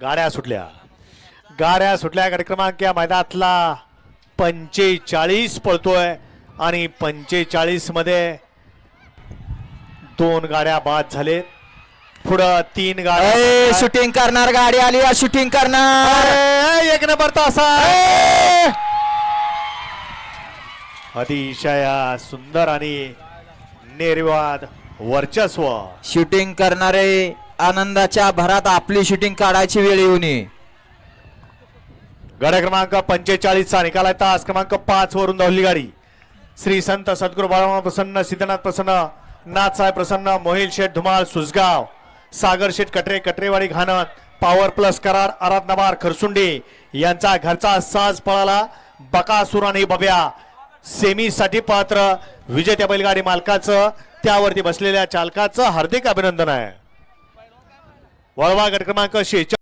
गाड्या सुटल्या गाडी क्रमांक या मैदानातला 45 पळतोय आणि 45 मध्ये 2 गाड्या बाद झाले. पुढं 3 गाड्या शूटिंग करणार गाडी आली शूटिंग करणार. एक नंबर तासा अतिशय सुंदर आणि निर्विवाद वर्चस्व. शूटिंग करणारे आनंदाच्या भरात आपली शूटिंग काढायची वेळ येऊ नये. गाड्या क्रमांक 45 चा निकाल आहे. तास क्रमांक 5 वरून धावली गाडी. श्री संत सद्गुरू बाळाराम प्रसन्न, सिद्धनाथ प्रसन्न, नाथसाहेब प्रसन्न, मोहिल शेठ धुमाळ सुसगाव, सागर शेठ कटरे कटरेवाडी घाणत, पॉवर प्लस करार आराधनाबार खरसुंडे यांचा घरचा साज पळाला. बकासूर आणि बब्या सेमी साठी पात्र. विजेत्या बैलगाडी मालकाचं त्यावरती बसलेल्या चालकाचं हार्दिक अभिनंदन आहे. वळवा गट क्रमांक 46